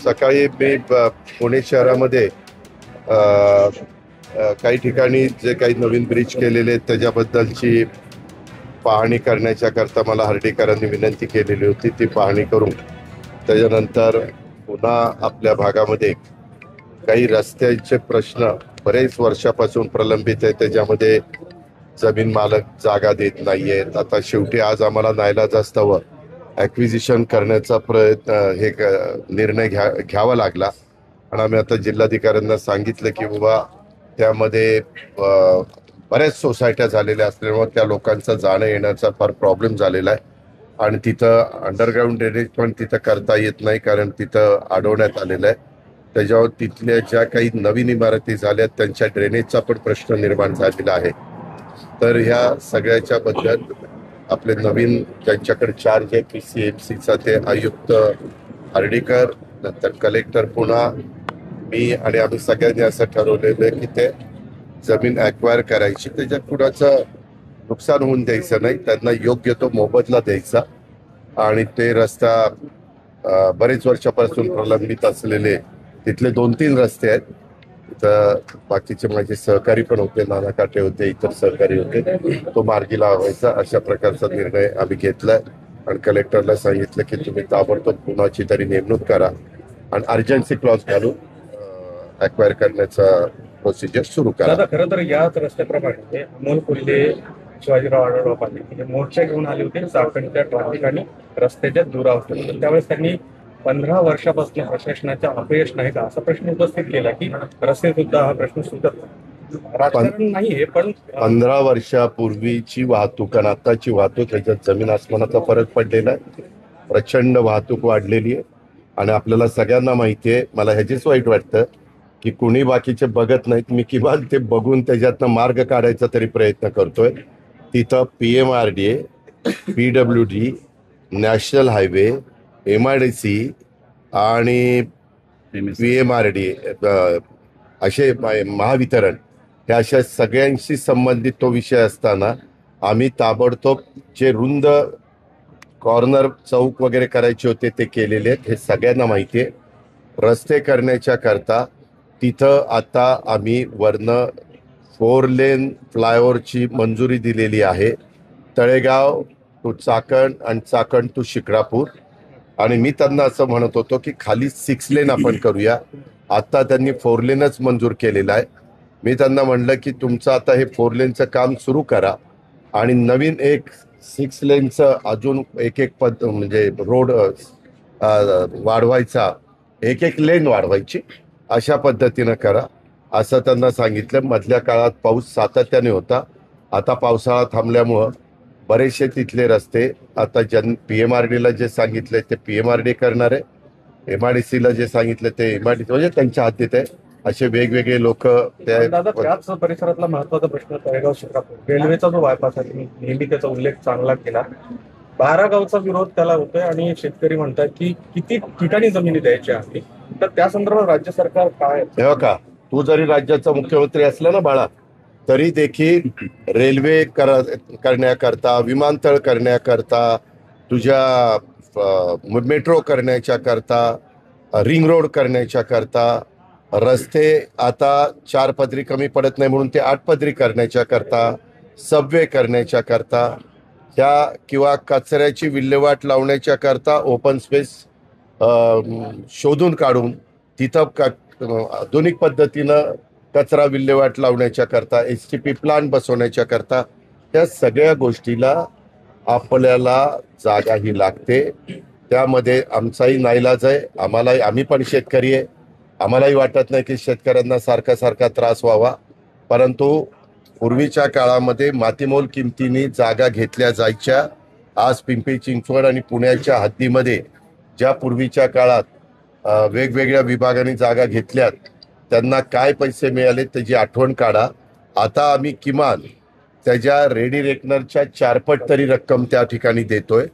सकाळी मी पुणे शहरामध्ये अ, काही ठिकाणी जे काही नवीन ब्रिज केलेले आहेत त्याच्याबद्दलची पाहणी करण्याच्या करता मला हर्डीकरांनी विनंती केलेली होती. ती पाहणी करून त्याच्यानंतर पुन्हा आपल्या भागामध्ये काही रस्त्यांचे प्रश्न बरेच वर्षापासून प्रलंबित आहेत. त्याच्यामध्ये जमीन मालक जागा देत नाहीयेत. आता शेवटी आज आम्हाला नाईलाजास्तव ॲक्विजिशन करण्याचा निर्णय घ्यावा लागला. आणि आम्ही आता जिल्हाधिकाऱ्यांना सांगितलं की बाबा त्यामध्ये बऱ्याच सोसायट्या झालेल्या असल्यामुळे त्या लोकांचा जाणं येण्याचा फार प्रॉब्लेम झालेला आहे. आणि तिथं अंडरग्राऊंड ड्रेनेज पण तिथं करता येत नाही, कारण तिथं अडवण्यात आलेलं आहे. त्याच्यावर तिथल्या ज्या काही नवीन इमारती झाल्या त्यांच्या ड्रेनेजचा पण प्रश्न निर्माण झालेला आहे. तर ह्या सगळ्याच्या बद्दल आपले नवीन ज्यांच्याकडे चार्ज आहे PCMCचा ते आयुक्त हर्डीकर, नंतर कलेक्टर पुन्हा, मी आणि आम्ही सगळ्यांनी असं ठरवलेलं आहे की ते जमीन ॲक्वायर करायची, त्याच्यात कुणाचं नुकसान होऊन द्यायचं नाही, त्यांना योग्य तो मोबदला द्यायचा. आणि ते रस्ता बरेच वर्षापासून प्रलंबित असलेले तिथले 2-3 रस्ते आहेत. तिथं बाकीचे माझे सहकारी पण होते, नाना काटे होते, इतर सहकारी होते, तो मार्गी लावायचा अशा प्रकारचा निर्णय आम्ही घेतलाय. आणि कलेक्टरला सांगितलं की तुम्ही ताबडतोब कुणाची तरी नेमणूक करा आणि अर्जन्सी क्लॉज घालून ॲक्वायर करण्याचा प्रोसिजर सुरू करा. खरं तर याच रस्त्याप्रमाणे अमोल कोल्हे, शिवाजीराव आढळराव पाटील म्हणजे मोर्चा घेऊन आले होते चाकणच्या ट्रॅफिक आणि रस्त्याच्या दुरावस्थेबद्दल. त्यावेळेस त्यांनी 15 वर्षापासून प्रशासनाच्या अपयश नाही का असा प्रश्न उपस्थित केला की रस्ते सुद्धा हा प्रश्न सुटत राजकारण नाहीये, पण 15 वर्षापूर्वीची वाहतूक आणि आताची वाहतूक ह्याच्यात जमीन आसमानाचा फरक पडलेला आहे. प्रचंड वाहतूक वाढलेली आहे. आणि आपल्याला सगळ्यांना माहिती आहे, मला ह्याचीच वाईट वाटतं की कुणी बाकीचे बघत नाहीत. मी किमान ते बघून त्याच्यातनं मार्ग काढायचा तरी प्रयत्न करतोय. तिथं PMRDA, PWD, national highway, MIDC आणि PMRDA असे महावितरण ह्या अशा सगळ्यांशी संबंधित तो विषय असताना आम्ही ताबडतोब जे रुंद कॉर्नर चौक वगैरे करायचे होते ते केलेले आहेत. हे सगळ्यांना माहिती आहे. रस्ते करण्याच्या करता तिथं आता आम्ही वरनं 4 लेन फ्लायओव्हरची मंजुरी दिलेली आहे. तळेगाव टू चाकण आणि चाकण टू शिक्रापूर. आणि मी त्यांना असं म्हणत होतो की खाली 6 लेन आपण करूया. आता त्यांनी 4 लेनच मंजूर केलेलं आहे. मी त्यांना म्हणलं की तुमचं आता हे 4 लेनचं काम सुरू करा आणि नवीन एक 6 लेनचं अजून एक म्हणजे रोड वाढवायचा, एक लेन वाढवायची अशा पद्धतीनं करा असं त्यांना सांगितलं. मधल्या काळात पाऊस सातत्याने होता. आता पावसाळा थांबल्यामुळं बरेचसे तिथले रस्ते आता PMRDला जे सांगितले ते PMRD करणार आहे, MIDCला जे सांगितलं ते MIDC म्हणजे त्यांच्या हातीत आहे. असे वेगवेगळे लोक त्याच परिसरातला महत्वाचा प्रश्न तळेगाव शिक्रापूर रेल्वेचा जो बायपास आहे, तुम्ही नेहमी त्याचा उल्लेख चांगला केला. 12 गावचा विरोध त्याला होतोय आणि शेतकरी म्हणतात की किती ठिकाणी जमिनी द्यायच्या आहे. तर त्या संदर्भात राज्य सरकार काय का, तू जरी राज्याचा मुख्यमंत्री असला ना बाळा, तरी देखील रेल्वे करण्याकरता, विमानतळ करण्याकरता, तुझ्या मेट्रो करण्याच्या करता, रिंग रोड करण्याच्या करता, रस्ते आता 4 पदरी कमी पडत नाही म्हणून ते 8 पदरी करण्याच्या करता, सबवे करण्याच्या करता, त्या किंवा कचऱ्याची विल्हेवाट लावण्याच्या करता ओपन स्पेस शोधून काढून तिथं आधुनिक पद्धतीनं कचरा विल्हेवाट लावण्याच्या करता, STP प्लांट बसवण्याच्या करता, त्या सगळ्या गोष्टीला आपल्याला जागा ही लागते. त्यामध्ये आमचाही नाईलाज आहे. आम्ही पण शेतकरी आहे. आम्हालाही वाटत नाही की शेतकऱ्यांना सारखा त्रास व्हावा. परंतु पूर्वीच्या काळामध्ये मातीमोल किमतीने जागा घेतल्या जायच्या. आज पिंपरी चिंचवड आणि पुण्याच्या हद्दीमध्ये ज्या पूर्वीच्या काळात वेगवेगळ्या विभागांनी जागा घेतल्यात त्यांना काय पैसे मिळाले त्याची आठवण काढा. आता आम्ही किमान त्याच्या रेडी रेकनरच्या 4 पट तरी रक्कम त्या ठिकाणी देतोय,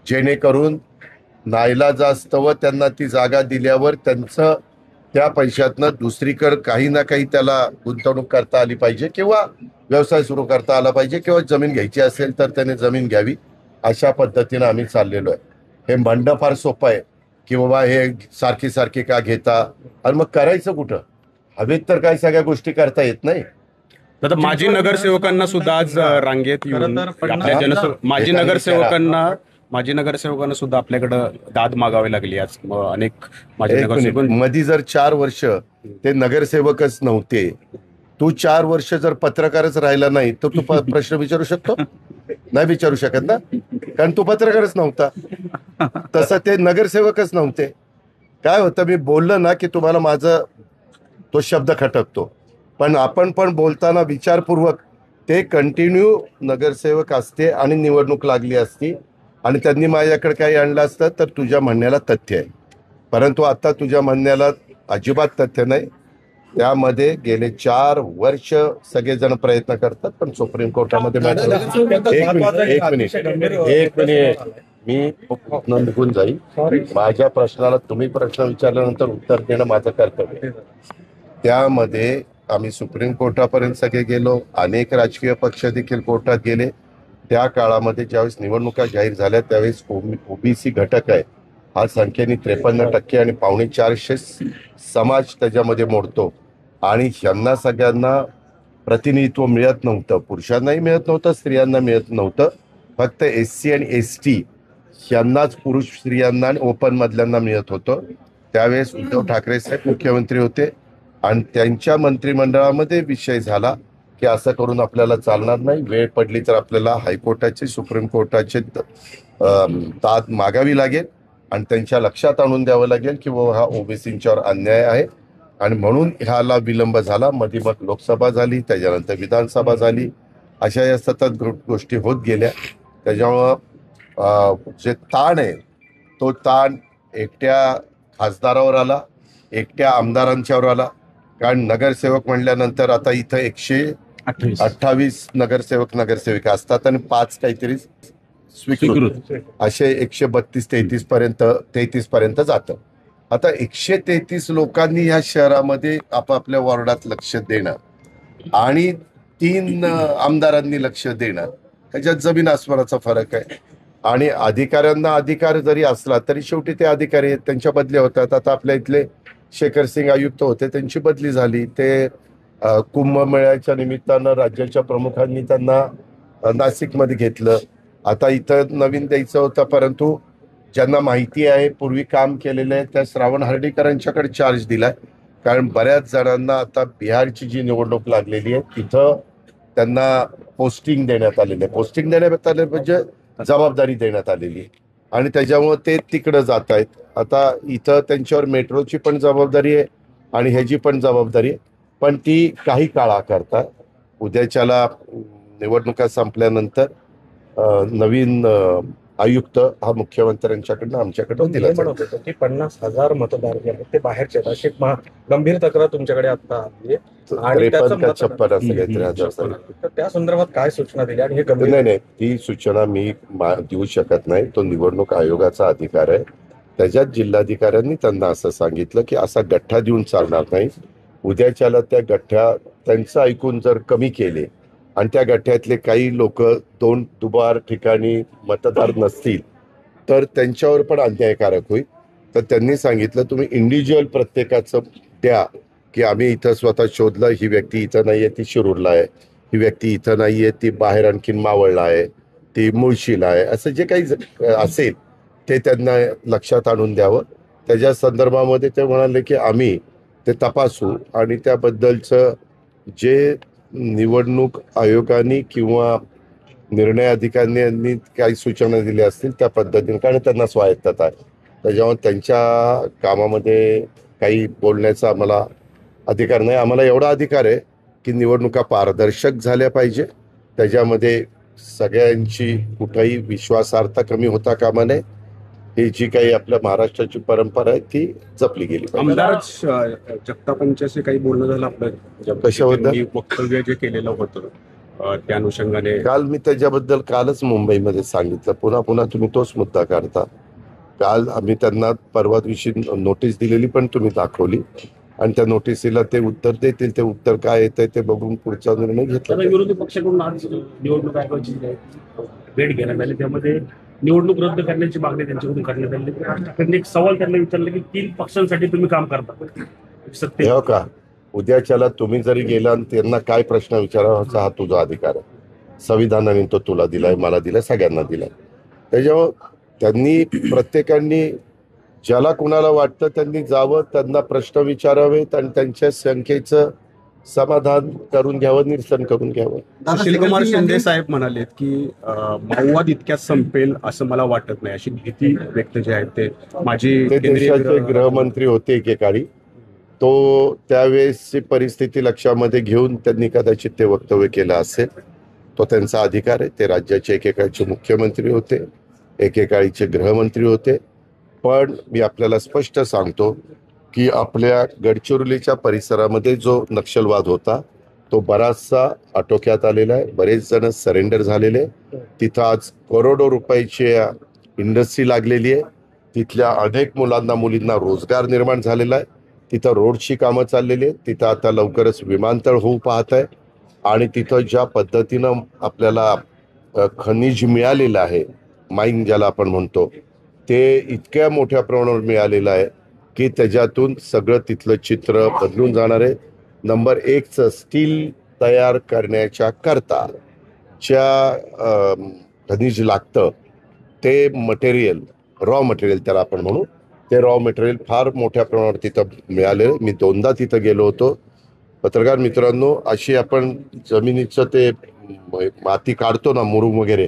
जेणेकरून नाईलाजास्तव त्यांना ती जागा दिल्यावर त्यांचं त्या पैशातनं दुसरीकडे काही ना काही त्याला गुंतवणूक करता आली पाहिजे किंवा व्यवसाय सुरू करता आला पाहिजे किंवा जमीन घ्यायची असेल तर त्याने जमीन घ्यावी. अशा पद्धतीनं आम्ही चाललेलो आहे. हे म्हणणं फार सोपं आहे, की बाबा हे सारखी सारखी का घेता, आणि मग करायचं कुठं? हवेत तर काही सगळ्या गोष्टी करता येत नाही. तर माजी नगरसेवकांना सुद्धा आज रांगेत येऊन खरं तर आपल्या माजी एकाने नगरसेवकांना सुद्धा आपल्याकडं दाद मागावी लागली आज. अनेक माजी एक मिनिट, नगरसेवक मधी जर 4 वर्ष ते नगरसेवकच नव्हते, तू 4 वर्ष जर पत्रकारच राहिला नाही तर तू प्रश्न विचारू शकतो? नाही विचारू शकत ना, कारण तू पत्रकारच नव्हता. तसं ते नगरसेवकच नव्हते. काय होतं, मी बोललं ना की तुम्हाला माझं तो शब्द खटकतो, पण आपण पण बोलताना विचारपूर्वक, ते कंटिन्यू नगरसेवक असते आणि निवडणूक लागली असती आणि त्यांनी माझ्याकडे काही आणलं असतं तर तुझ्या म्हणण्याला तथ्य आहे. परंतु आता तुझ्या म्हणण्याला अजिबात तथ्य नाही. त्यामध्ये गेले 4 वर्ष सगळेजण प्रयत्न करतात, पण सुप्रीम कोर्टामध्ये एक मिनिट मी निघून जाईल. माझ्या प्रश्नाला तुम्ही प्रश्न विचारल्यानंतर उत्तर देणं माझं कर्तव्य आहे. त्यामध्ये आम्ही सुप्रीम कोर्टापर्यंत सगळे गेलो, अनेक राजकीय पक्ष देखील कोर्टात गेले. त्या काळामध्ये ज्यावेळेस निवडणुका जाहीर झाल्या त्यावेळेस ओबीसी घटक आहे हा संख्येने 53% आणि 450 समाज त्याच्यामध्ये मोडतो, आणि यांना सगळ्यांना प्रतिनिधित्व मिळत नव्हतं. पुरुषांनाही मिळत नव्हतं, स्त्रियांना मिळत नव्हतं. फक्त SC आणि ST यांनाच, पुरुष स्त्रियांना आणि ओपन मधल्यांना मिळत होतं. त्यावेळेस उद्धव ठाकरे साहेब मुख्यमंत्री होते आणि त्यांच्या मंत्रिमंडळामध्ये विषय झाला की असं करून आपल्याला चालणार नाही, वेळ पडली तर आपल्याला हायकोर्टाचे, सुप्रीम कोर्टाचे दाद मागावी लागेल आणि त्यांच्या लक्षात आणून द्यावं लागेल की बाबा हा ओबीसींच्यावर अन्याय आहे, आणि म्हणून ह्याला विलंब झाला. मध्ये मग लोकसभा झाली, त्याच्यानंतर विधानसभा झाली, अशा या सतत गोष्टी होत गेल्या. त्याच्यामुळं जे ताण आहे तो ताण एकट्या खासदारावर आला, एकट्या आमदारांच्यावर आला. कारण नगरसेवक म्हणल्यानंतर आता इथं 128 नगरसेविका असतात आणि 5 काहीतरी स्वीकृत, असे 132-33 पर्यंत जातं. आता 133 लोकांनी ह्या शहरामध्ये आपापल्या वॉर्डात लक्ष देणं आणि 3 आमदारांनी लक्ष देणं, ह्याच्यात जमीन आसमानाचा फरक आहे. आणि अधिकाऱ्यांना अधिकार जरी असला तरी शेवटी ते अधिकारी आहेत, त्यांच्या बदल्या होतात. आता आपल्या इथले शेखर सिंग आयुक्त होते, त्यांची बदली झाली. ते कुंभमेळ्याच्या निमित्तानं राज्याच्या प्रमुखांनी त्यांना नाशिकमध्ये घेतलं. आता इथं नवीन द्यायचं होतं, परंतु ज्यांना माहिती आहे, पूर्वी काम केलेलं आहे, त्या श्रावण हर्डीकरांच्याकडे चार्ज दिलाय. कारण बऱ्याच जणांना आता बिहारची जी निवडणूक लागलेली आहे तिथं त्यांना पोस्टिंग देण्यात आलेली आहे. पोस्टिंग देण्यात आले म्हणजे जबाबदारी देण्यात आलेली आहे, आणि त्याच्यामुळे ते तिकडं जात आहेत. आता इथं त्यांच्यावर मेट्रोची पण जबाबदारी आहे आणि ह्याची पण जबाबदारी आहे, पण ती काही काळाकरता, उद्याच्याला निवडणुका संपल्यानंतर नवीन आयुक्त हा मुख्यमंत्र्यांच्याकडनं आमच्याकडनं दिला जाईल. म्हणत होतो की 50,000 मतदार जे आहेत ते बाहेरचे आहेत, अशी गंभीर तक्रार तुमच्याकडे आता आली आहे आणि 53 का 56 असं काहीतरी हजार. तर त्या संदर्भात काय सूचना दिल्या आणि हे गंभीर नाही, ती सूचना मी देऊ शकत नाही. तो निवडणूक आयोगाचा अधिकार आहे. त्याच्यात जिल्हाधिकाऱ्यांनी त्यांना असं सांगितलं की असा गठ्ठा देऊन चालणार नाही. उद्याच्याला त्या गठ्ठ्या त्यांचं ऐकून जर कमी केले आणि त्या गठ्ठ्यातले काही लोक 2 दुबार ठिकाणी मतदार नसतील तर त्यांच्यावर पण अन्यायकारक होईल. तर त्यांनी सांगितलं तुम्ही इंडिव्हिज्युअल प्रत्येकाचं द्या की आम्ही इथं स्वतः शोधलं, ही व्यक्ती इथं नाहीये ती शिरूरला आहे, ही व्यक्ती इथं नाहीये ती बाहेर आणखीन मावळला आहे, ती मुळशीला आहे, असं जे काही असेल ते त्यांना लक्षात आणून द्यावं. त्याच्या संदर्भामध्ये ते म्हणाले की आम्ही ते तपासू आणि त्याबद्दलचं जे निवडणूक आयोगाने किंवा निर्णय अधिकाऱ्यांनी काही सूचना दिल्या असतील त्या पद्धतीने, कारण त्यांना स्वायत्तता आहे, त्याच्यामुळे त्यांच्या कामामध्ये काही बोलण्याचा आम्हाला अधिकार नाही. आम्हाला एवढा अधिकार आहे की निवडणुका पारदर्शक झाल्या पाहिजे, त्याच्यामध्ये सगळ्यांची कुठेही विश्वासार्हता कमी होता कामा नये. ही जी काही आपल्या महाराष्ट्राची परंपरा आहे ती जपली गेली पाहिजे. आमदार जगतापांच्याशी काही बोलणं झालं आपलं कशाबद्दल? वक्तव्य जे केलेलं होतं त्या अनुषंगाने काल मी त्याच्याबद्दल कालच मुंबईमध्ये सांगितलं. पुन्हा तुम्ही तोच मुद्दा काढता. काल आम्ही त्यांना परवा दिवशी नोटीस दिलेली पण तुम्ही दाखवली आणि त्या नोटिसीला ते उत्तर देतील. ते उत्तर काय येतंय ते बघून पुढचा निर्णय घेतला. विरोधी पक्षाकडून आज निवडणूक आयोगाची भेट घेण्यात आली, त्यामध्ये निवडणूक रद्द करण्याची मागणी त्यांच्याकडून करण्यात आली. राज ठाकरेंनी एक सवाल त्यांना विचारला की 3 पक्षांसाठी तुम्ही काम करता सत्तेत. हो का? उद्याच्याला तुम्ही जरी गेला आणि त्यांना काय प्रश्न विचारायचा हा तुझा अधिकार आहे. संविधानाने तो तुला दिलाय, मला दिलाय, सगळ्यांना दिलाय. त्याच्यामुळं त्यांनी प्रत्येकाने ज्याला कुणाला वाटतं त्यांनी जावं, त्यांना प्रश्न विचारावेत आणि त्यांच्या शंकेचं समाधान करून घ्यावं, निरसन करून घ्यावं. सुशीलकुमार शिंदे साहेब म्हणालेत की माओवाद इतक्यात संपेल असं मला वाटत नाही, अशी भीती व्यक्त जे आहेत ते माझी ते केंद्रीय देशाचे गृहमंत्री होते एकेकाळी. तो त्यावेळेसची परिस्थिती लक्षामध्ये घेऊन त्यांनी कदाचित ते वक्तव्य केलं असेल. तो त्यांचा अधिकार आहे. ते राज्याचे एकेकाळचे मुख्यमंत्री होते, एकेकाळीचे गृहमंत्री होते. पण मी आपल्याला स्पष्ट सांगतो की आपल्या गडचिरोलीच्या परिसरामध्ये जो नक्षलवाद होता तो बराचसा आटोक्यात आलेला आहे. बरेच जण सरेंडर झालेले. तिथं आज करोडो रुपयाची इंडस्ट्री लागलेली आहे. तिथल्या अनेक मुलांना मुलींना रोजगार निर्माण झालेला आहे. तिथं रोडची कामं चाललेली आहेत. तिथं आता लवकरच विमानतळ होऊ पाहत आहे. आणि तिथं ज्या पद्धतीनं आपल्याला खनिज मिळालेलं आहे, माईन ज्याला आपण म्हणतो, ते इतक्या मोठ्या प्रमाणावर मिळालेलं आहे की त्याच्यातून सगळं तिथलं चित्र बदलून जाणार आहे. नंबर 1चं स्टील तयार करण्याच्या करता ज्या खनिज लागतं ते मटेरियल, रॉ मटेरियल त्याला आपण म्हणू, ते रॉ मटेरियल फार मोठ्या प्रमाणावर तिथं मिळाले. मी 2दा तिथं गेलो होतो. पत्रकार मित्रांनो, अशी आपण जमिनीचं ते माती काढतो ना, मुरुम वगैरे,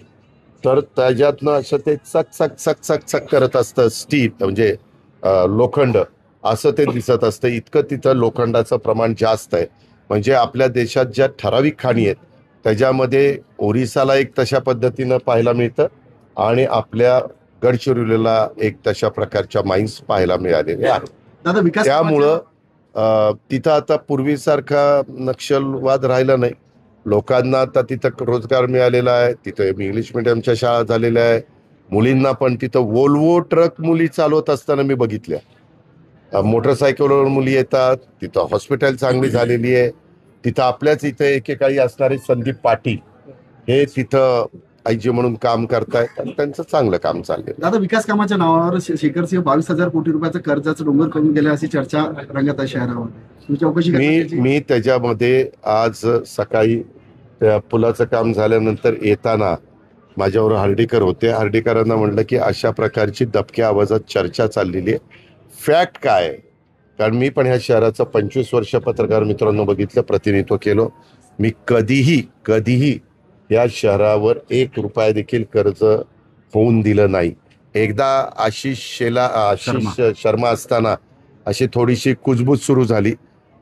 तर त्याच्यातनं असं ते चक चक चक चक चक करत असतं स्टील, म्हणजे लोखंड असं ते दिसत असतं. इतकं तिथं लोखंडाचं प्रमाण जास्त आहे. म्हणजे आपल्या देशात ज्या ठराविक खाणी आहेत त्याच्यामध्ये ओरिसाला एक तशा पद्धतीनं पाहायला मिळतं आणि आपल्या गडचिरोलीला एक तशा प्रकारच्या माइन्स पाहायला मिळालेल्या आहेत. त्यामुळं तिथं आता पूर्वीसारखा नक्षलवाद राहिला नाही. लोकांना आता तिथं रोजगार मिळालेला आहे. तिथं इंग्लिश मिडियमच्या शाळा झालेल्या आहे. मुलींना पण तिथं वोल्वो ट्रक मुली चालवत असताना मी बघितल्या. मोटरसायकलवर मुली येतात. तिथं हॉस्पिटल चांगली झालेली आहे. तिथं आपल्याच इथे एकेकाळी असणारे संदीप पाटील हे तिथं आयजी म्हणून काम करतायत आणि त्यांचं चांगलं काम चाललंय. दादा, विकास कामाच्या नावावर शेखरसिंह 22,000 कोटी रुपयाचं कर्जाचं डोंगर करून गेले अशी चर्चा रंगत आहे शहरामध्ये. चौकशी मी त्याच्यामध्ये आज सकाळी त्या पुलाचं काम झाल्यानंतर येताना माझ्यावर हर्डीकर होते. हर्डीकरांना म्हणलं की अशा प्रकारची दबक्या आवाजात चर्चा चाललेली आहे. फॅक्ट काय आहे? कारण मी पण ह्या शहराचं 25 वर्ष पत्रकार मित्रांनो बघितलं, प्रतिनिधित्व केलं. मी कधीही या शहरावर 1 रुपया देखील कर्ज होऊन दिलं नाही. एकदा आशिष शर्मा असताना अशी थोडीशी कुजबूज सुरू झाली,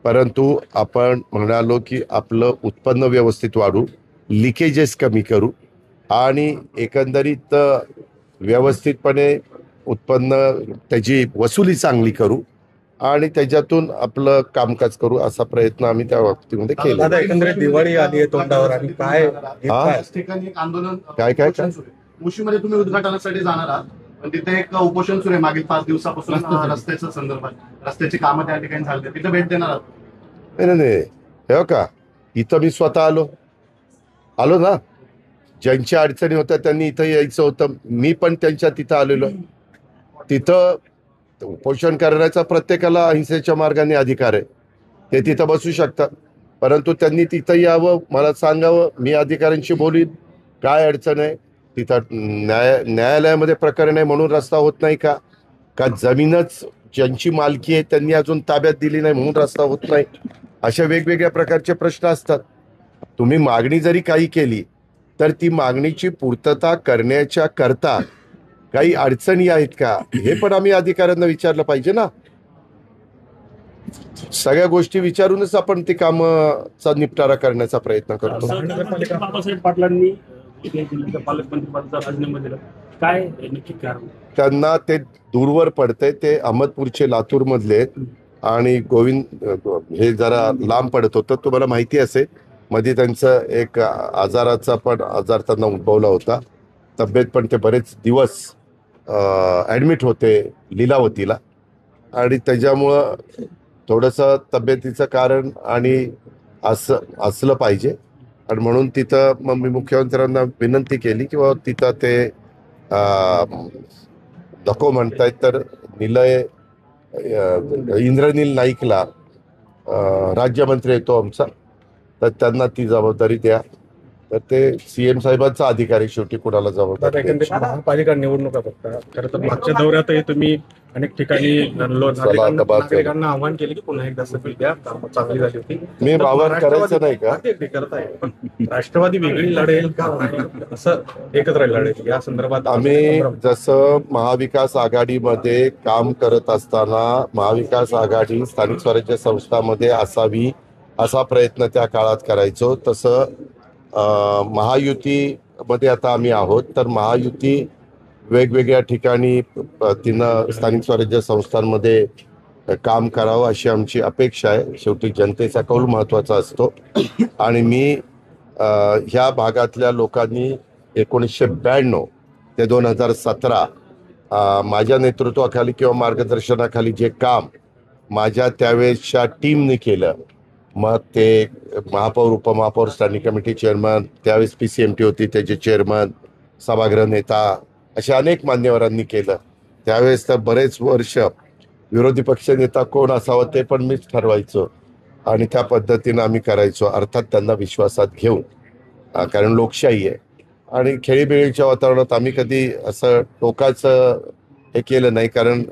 परंतु आपण म्हणालो की आपलं उत्पन्न व्यवस्थित वाढू, लिकेजेस कमी करू आणि एकंदरीत व्यवस्थितपणे उत्पन्न त्याची वसुली चांगली करू आणि त्याच्यातून आपलं कामकाज करू असा प्रयत्न आम्ही त्या बाबतीमध्ये केला. दादा, एकंदरीत दिवाळी आली आहे तोंडावर आणि काय ठिकाणी एक आंदोलन काय मुशीमध्ये तुम्ही उद्घाटनासाठी जाणार आहात, पण तिथे एक उपोषण सुरू आहे मागील 5 दिवसापासून रस्त्याच्या संदर्भात. रस्त्याची कामं त्या ठिकाणी झाली, तिथे भेट देणार आहात? नाही हे का, इथं मी स्वतः आलो ना. ज्यांच्या अडचणी होत्या त्यांनी इथं यायचं होतं. मी पण त्यांच्या तिथं आलेलो. तिथं उपोषण करण्याचा प्रत्येकाला अहिंसेच्या मार्गाने अधिकार आहे. ते तिथं बसू शकतात, परंतु त्यांनी तिथं यावं, मला सांगावं. मी अधिकाऱ्यांशी बोलीन काय अडचण आहे. तिथं न्यायालयामध्ये प्रकरण आहे म्हणून रस्ता होत नाही का? जमीनच ज्यांची मालकी आहे त्यांनी अजून ताब्यात दिली नाही म्हणून रस्ता होत नाही? अशा वेगवेगळ्या प्रकारचे प्रश्न असतात. तुम्ही मागणी जरी काही केली तर ती मागणीची पूर्तता करण्याच्या करता काही अडचणी आहेत का हे पण आम्ही अधिकाऱ्यांना विचारलं पाहिजे ना. सगळ्या गोष्टी विचारूनच आपण ती कामाचा निपटारा करण्याचा प्रयत्न करतो. बाबासाहेब पाटलांनी पालकमंत्रीपदाचा राजीनामा दिला, काय नक्की कारण? त्यांना ते दूरवर पडतंय. ते अहमदपूरचे लातूर मधले आहेत आणि गोविंद हे जरा लांब पडत होतं. तुम्हाला माहिती असेल मध्ये त्यांचं एक आजाराचा पण आजार त्यांना उद्भवला होता. तब्येत पण ते बरेच दिवस ॲडमिट होते लीलावतीला आणि त्याच्यामुळं थोडंसं तब्येतीचं कारण आणि असलं पाहिजे आणि म्हणून तिथं मग मी मुख्यमंत्र्यांना विनंती केली की बाबा तिथं ते नको म्हणतायत तर निलय इंद्रनील नाईकला राज्यमंत्री येतो आमचा, तर त्यांना ती जबाबदारी द्या. तर ते सीएम साहेबांचा अधिकारी, शेवटी कुणाला तर जबाबदारी एकंदरीत द्यायची. महापालिका निवडणुका बघता खरं तर मागच्या दौऱ्यातही तुम्ही अनेक ठिकाणी नागरिकांना आव्हान केले की पुन्हा एकदा सगळी द्या, कामं चांगली झाली होती. मी तर आवाहन करायचं नाही का? अगदी करताय, पण राष्ट्रवादी वेगळी लढेल का असं एकत्र लढेल या संदर्भात आम्ही जसं महाविकास आघाडीमध्ये काम करत असताना महाविकास आघाडी स्थानिक स्वराज्य संस्थांमध्ये असावी असा प्रयत्न त्या काळात करायचो, तसं महायुतीमध्ये आता आम्ही आहोत. तर महायुती वेगवेगळ्या ठिकाणी तिनं स्थानिक स्वराज्य संस्थांमध्ये काम करावं अशी आमची अपेक्षा आहे. शेवटी जनतेचा कौल महत्त्वाचा असतो. आणि मी ह्या भागातल्या लोकांनी 1992 ते 2017 माझ्या नेतृत्वाखाली किंवा मार्गदर्शनाखाली जे काम माझ्या त्यावेळेसच्या टीमने केलं, मग ते महापौर, उपमहापौर, स्टँडिंग कमिटी चेअरमन, त्यावेळेस PCMT होती त्याचे चेअरमन, सभागृह नेता, अशा अनेक मान्यवरांनी केलं. त्यावेळेस तर बरेच वर्ष विरोधी पक्ष नेता कोण असावं ते पण मीच ठरवायचो आणि त्या पद्धतीनं आम्ही करायचो, अर्थात त्यांना विश्वासात घेऊन, कारण लोकशाही आहे. आणि खेळीमेळीच्या वातावरणात आम्ही कधी असं टोकाचं हे केलं नाही, कारण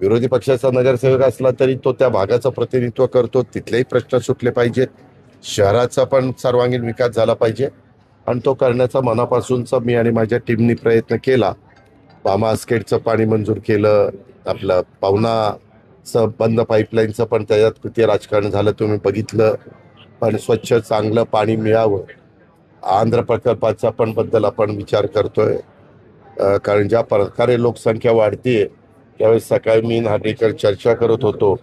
विरोधी पक्षाचा नगरसेवक असला तरी तो त्या भागाचं प्रतिनिधित्व करतो, तिथलेही प्रश्न सुटले पाहिजेत, शहराचा पण सर्वांगीण विकास झाला पाहिजे, आणि तो करण्याचा मनापासूनचा मी आणि माझ्या टीमनी प्रयत्न केला. बामास्केटचं पाणी मंजूर केलं, आपलं पावनाचं बंद पाईपलाईनचं पण त्याच्यात किती राजकारण झालं तुम्ही बघितलं, पण स्वच्छ चांगलं पाणी मिळावं. आंध्र प्रकल्पाचा पण बद्दल आपण विचार करतोय, कारण ज्या प्रकारे लोकसंख्या वाढतीये त्यावेळेस सकाळी मी नागरिकर चर्चा करत होतो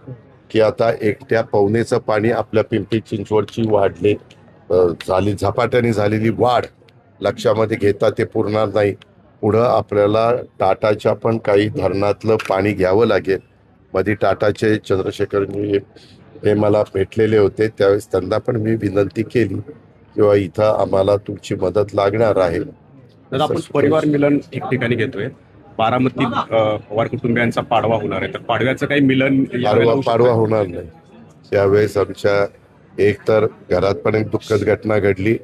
की आता एकट्या पवनेचं पाणी आपल्या पिंपरी चिंचवडची वाढले झाली झपाट्याने झालेली वाढ लक्षामध्ये घेता ते पुरणार नाही. पुढं आपल्याला टाटाच्या पण काही धरणातलं पाणी घ्यावं लागेल. मध्ये टाटाचे चंद्रशेखरजी हे मला भेटलेले होते, त्यावेळेस त्यांना पण मी विनंती केली किंवा इथं आम्हाला तुमची मदत लागणार आहे. तर आपण परिवार मिलन एक ठिकाणी घेतोय, बारामती पवार कुटुंबियांचा पाडवा होणार आहे, तर पाडव्याचं काही मिलन पाडवा होणार नाही. त्यावेळेस आमच्या एक तर घरात पण एक दुःखद घटना घडली,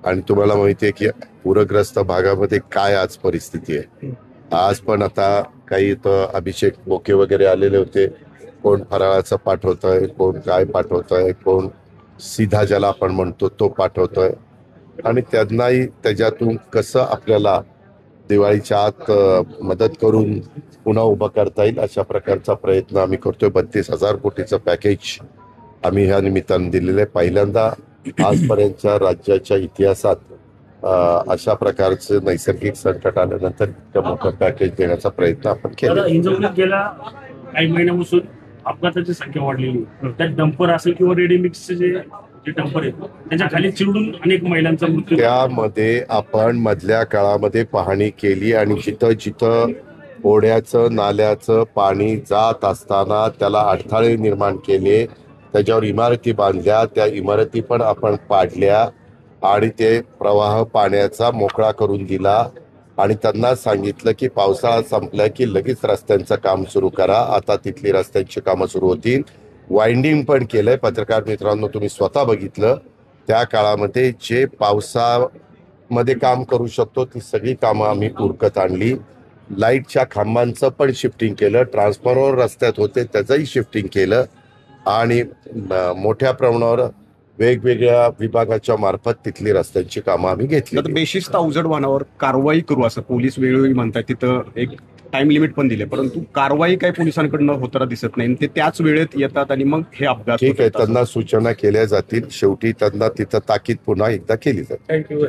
आणि तुम्हाला माहिती आहे की पूरग्रस्त भागामध्ये काय आज परिस्थिती आहे. आज पण आता काही अभिषेक बोके वगैरे आलेले होते, कोण फराळाचं पाठवतोय, कोण काय पाठवतोय, कोण सीधा ज्याला आपण म्हणतो तो पाठवतोय, आणि त्यांनाही त्याच्यातून कसं आपल्याला दिवाळीच्या आत मदत करून पुन्हा उभं करता येईल अशा प्रकारचा प्रयत्न आम्ही करतोय. 32,000 कोटीचं पॅकेज आम्ही ह्या निमित्तानं दिलेलं आहे. पहिल्यांदा आजपर्यंतच्या राज्याच्या इतिहासात अशा प्रकारचं नैसर्गिक संकट आल्यानंतर इतकं मोठं पॅकेज देण्याचा प्रयत्न आपण केला. हिंजवडीत गेल्या काही महिन्यापासून अपघाताची संख्या वाढलेली आहे. त्यात डंपर असेल किंवा रेडीमिक्सचे जे डंपर आहेत त्याच्या खाली चिरडून अनेक महिलांचा मृत्यू. त्यामध्ये आपण मधल्या काळामध्ये पाहणी केली, आणि जिथं जिथं ओढ्याचं नाल्याचं पाणी जात असताना त्याला अडथळे निर्माण केले, त्याच्यावर इमारती बांधल्या, त्या इमारती पण आपण पाडल्या आणि ते प्रवाह पाण्याचा मोकळा करून दिला, आणि त्यांना सांगितलं की पावसाळा संपला की लगेच रस्त्यांचं काम सुरू करा. आता तिथली रस्त्यांची कामं सुरू होतील. वाइंडिंग पण केलंय. पत्रकार मित्रांनो, तुम्ही स्वतः बघितलं त्या काळामध्ये जे पावसामध्ये काम करू शकतो ती सगळी कामं आम्ही उरकत आणली. लाईटच्या खांबांचं पण शिफ्टिंग केलं, ट्रान्सफॉर्मर रस्त्यात होते त्याचंही शिफ्टिंग केलं, आणि मोठ्या प्रमाणावर वेगवेगळ्या विभागाच्या मार्फत तिथली रस्त्यांची कामं आम्ही घेतली. बेशिस्त अवजड वाहनावर कारवाई करू असं पोलीस वेळोवेळी म्हणतात. तिथं एक टाइम लिमिट पण दिले, परंतु कारवाई काही पोलिसांकडनं होताना दिसत नाही. ते त्याच वेळेत येतात आणि मग हे अपघात. ठीक आहे, त्यांना सूचना केल्या जातील. शेवटी त्यांना तिथं ताकीद पुन्हा एकदा केली जाते. थँक्यू.